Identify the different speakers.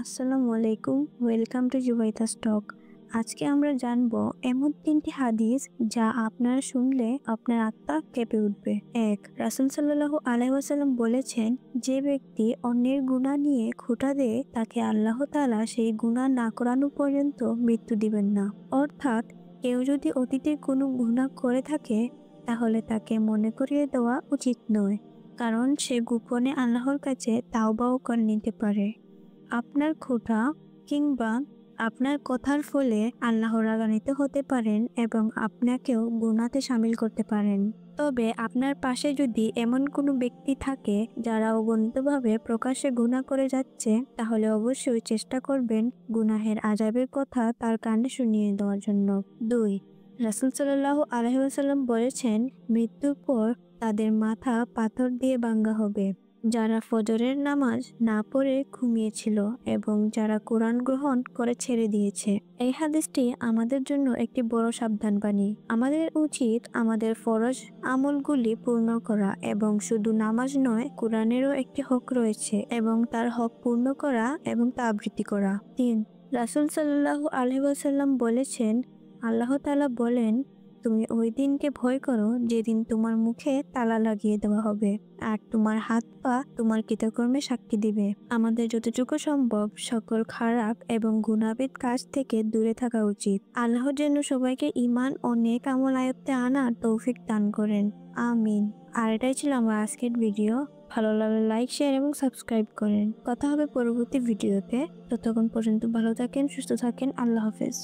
Speaker 1: আসসালামু আলাইকুম, welcome to জুবাইদাস টক। আজকে আমরা জানবো এমন 3টি হাদিস যা আপনারা শুনলে আপনার আত্মা কেঁপে উঠবে। 1. রাসূল সাল্লাল্লাহু আলাইহি ওয়াসাল্লাম বলেছেন, যে ব্যক্তি অন্যের গুনাহ নিয়ে খোঁটা দেয় তাকে আল্লাহ তাআলা সেই গুনাহ না করানো পর্যন্ত মৃত্যু দিবেন না। অর্থাৎ কেউ যদি অতীতে কোনো গুনাহ করে থাকে তাহলে তাকে মনে করিয়ে দেওয়া উচিত নয়, কারণ সে গোপনে আল্লাহর কাছে তাওবাও করে নিতে পারে। আপনার খোঁটা কিংবা আপনার কথার ফলে আল্লাহ রাগান্বিত হতে পারেন এবং আপনাকেও গুনাতে শামিল করতে পারেন। তবে আপনার পাশে যদি এমন কোনো ব্যক্তি থাকে যারা অগণিতভাবে প্রকাশ্যে গুনাহ করে যাচ্ছে, তাহলে অবশ্যই চেষ্টা করবেন গুনাহের আযাবের কথা তার কানে শুনিয়ে দেওয়ার জন্য। 2. রাসূল সাল্লাল্লাহু আলাইহি ওয়াসাল্লাম বলেছেন, মৃত্যুর পর তাদের মাথা পাথর দিয়ে ভাঙা হবে, যারা ফজরের নামাজ না পড়ে ঘুমিয়েছিল এবং যারা কোরআন গ্রহণ করে ছেড়ে দিয়েছে। এই হাদিসটি আমাদের জন্য একটি বড় সাবধানবাণী। আমাদের উচিত আমাদের ফরজ আমলগুলি পূর্ণ করা এবং শুধু নামাজ নয়, কোরআনেরও একটি হক রয়েছে এবং তার হক পূর্ণ করা এবং তা আবৃত্তি করা। 3. রাসূল সাল্লাল্লাহু আলাইহি ওয়াসাল্লাম বলেছেন, আল্লাহ তাআলা বলেন, তুমি ওই দিনকে ভয় করো যেদিন তোমার মুখে তালা লাগিয়ে দেওয়া হবে আর তোমার হাত পা তোমার কৃতকর্মে সাক্ষী দিবে। আমাদের যতটুকু সম্ভব সকল খারাপ এবং গুনাহবিদ কাজ থেকে দূরে থাকা উচিত। আল্লাহ যেন সবাইকে ঈমান ও নেক আমল আয়ত্তে আনার তৌফিক দান করেন। আমিন। আর এটাই ছিল আমার আজকের ভিডিও। ভালো লাগলে লাইক, শেয়ার এবং সাবস্ক্রাইব করেন। কথা হবে পরবর্তী ভিডিওতে। ততক্ষণ পর্যন্ত ভালো থাকেন, সুস্থ থাকেন। আল্লাহ হাফেজ।